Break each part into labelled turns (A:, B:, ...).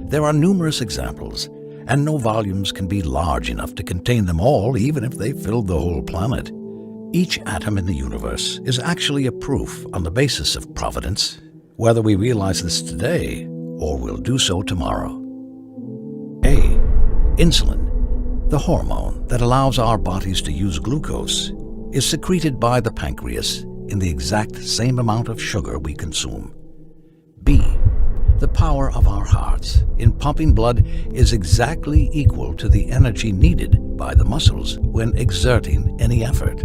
A: There are numerous examples, and no volumes can be large enough to contain them all, even if they filled the whole planet. Each atom in the universe is actually a proof on the basis of providence, whether we realize this today or will do so tomorrow. A. Insulin, the hormone that allows our bodies to use glucose, is secreted by the pancreas in the exact same amount of sugar we consume. B. The power of our hearts in pumping blood is exactly equal to the energy needed by the muscles when exerting any effort.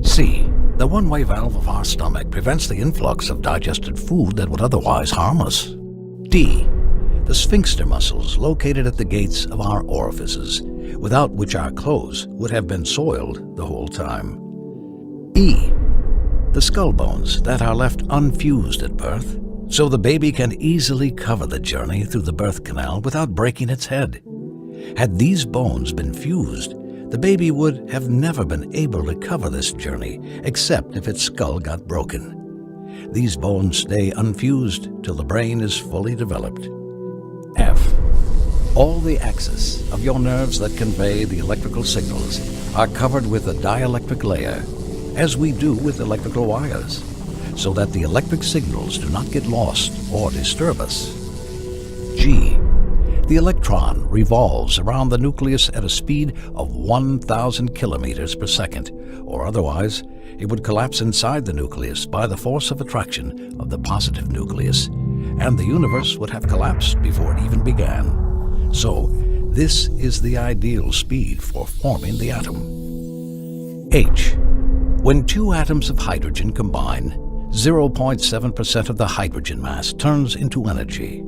A: C. The one-way valve of our stomach prevents the influx of digested food that would otherwise harm us. D. The sphincter muscles located at the gates of our orifices, without which our clothes would have been soiled the whole time. E. The skull bones that are left unfused at birth, so the baby can easily cover the journey through the birth canal without breaking its head. Had these bones been fused, the baby would have never been able to cover this journey except if its skull got broken. These bones stay unfused till the brain is fully developed. F. All the axes of your nerves that convey the electrical signals are covered with a dielectric layer, as we do with electrical wires, so that the electric signals do not get lost or disturb us. G. The electron revolves around the nucleus at a speed of 1,000 kilometers per second, or otherwise it would collapse inside the nucleus by the force of attraction of the positive nucleus, and the universe would have collapsed before it even began. So, this is the ideal speed for forming the atom. H. When two atoms of hydrogen combine, 0.7% of the hydrogen mass turns into energy.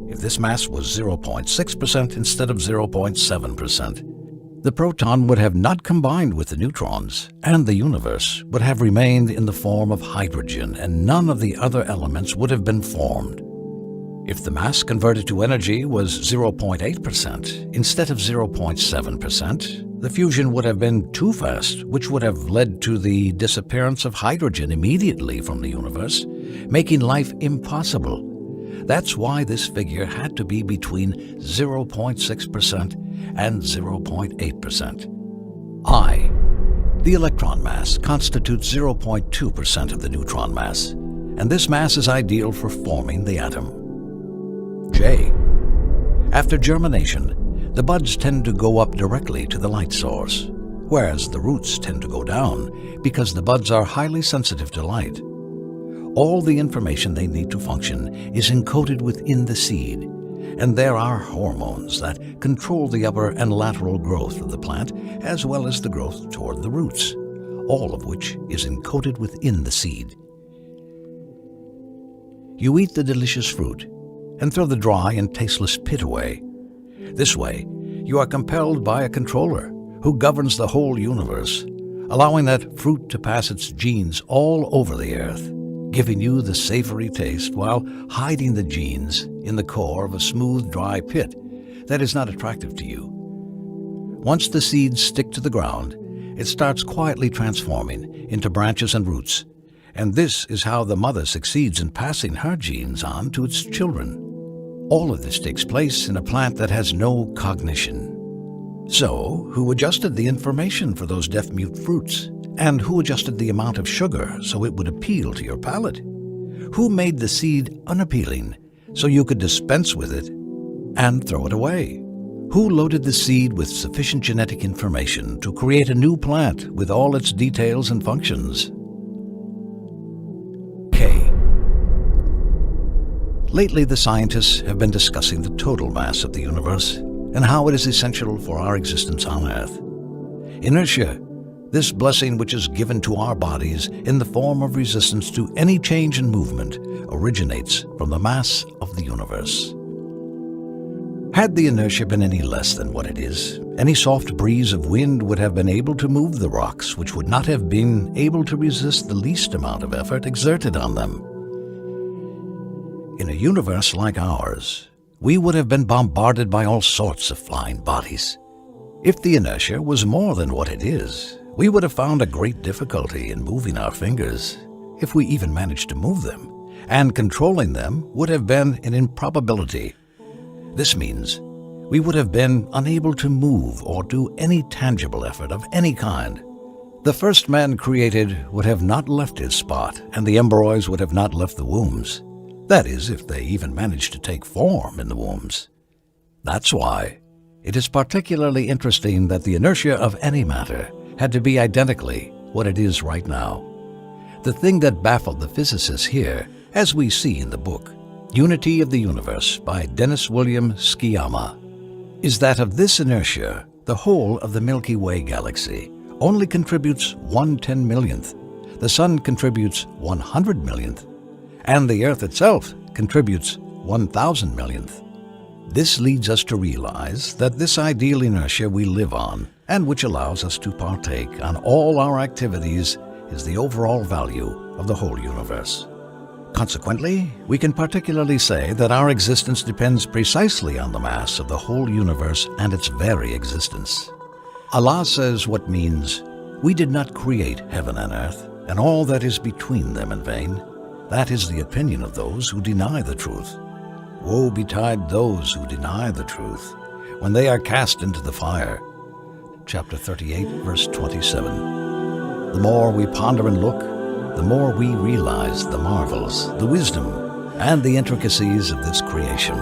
A: If this mass was 0.6% instead of 0.7%, the proton would have not combined with the neutrons, and the universe would have remained in the form of hydrogen, and none of the other elements would have been formed. If the mass converted to energy was 0.8% instead of 0.7%, the fusion would have been too fast, which would have led to the disappearance of hydrogen immediately from the universe, making life impossible. That's why this figure had to be between 0.6% and 0.8%. I. The electron mass constitutes 0.2% of the neutron mass, and this mass is ideal for forming the atom. J. After germination, the buds tend to go up directly to the light source, whereas the roots tend to go down because the buds are highly sensitive to light. All the information they need to function is encoded within the seed, and there are hormones that control the upper and lateral growth of the plant as well as the growth toward the roots, all of which is encoded within the seed. You eat the delicious fruit and throw the dry and tasteless pit away. This way, you are compelled by a controller who governs the whole universe, allowing that fruit to pass its genes all over the earth, giving you the savory taste while hiding the genes in the core of a smooth, dry pit that is not attractive to you. Once the seeds stick to the ground, it starts quietly transforming into branches and roots, and this is how the mother succeeds in passing her genes on to its children. All of this takes place in a plant that has no cognition. So, who adjusted the information for those deaf-mute fruits? And who adjusted the amount of sugar so it would appeal to your palate? Who made the seed unappealing so you could dispense with it and throw it away? Who loaded the seed with sufficient genetic information to create a new plant with all its details and functions? K. Lately, the scientists have been discussing the total mass of the universe and how it is essential for our existence on Earth. Inertia, this blessing which is given to our bodies in the form of resistance to any change in movement, originates from the mass of the universe. Had the inertia been any less than what it is, any soft breeze of wind would have been able to move the rocks, which would not have been able to resist the least amount of effort exerted on them. In a universe like ours, we would have been bombarded by all sorts of flying bodies. If the inertia was more than what it is, we would have found a great difficulty in moving our fingers, if we even managed to move them, and controlling them would have been an improbability. This means we would have been unable to move or do any tangible effort of any kind. The first man created would have not left his spot, and the embryos would have not left the wombs. That is, if they even managed to take form in the wombs. That's why it is particularly interesting that the inertia of any matter had to be identically what it is right now. The thing that baffled the physicists here, as we see in the book, Unity of the Universe by Dennis William Sciama, is that of this inertia, the whole of the Milky Way galaxy only contributes 1/10 millionth, the Sun contributes 100 millionth, and the Earth itself contributes 1,000 millionth. This leads us to realize that this ideal inertia we live on, and which allows us to partake on all our activities, is the overall value of the whole universe. Consequently, we can particularly say that our existence depends precisely on the mass of the whole universe and its very existence. Allah says what means, "We did not create heaven and earth, and all that is between them in vain." That is the opinion of those who deny the truth. Woe betide those who deny the truth, when they are cast into the fire. Chapter 38, verse 27. The more we ponder and look, the more we realize the marvels, the wisdom, and the intricacies of this creation.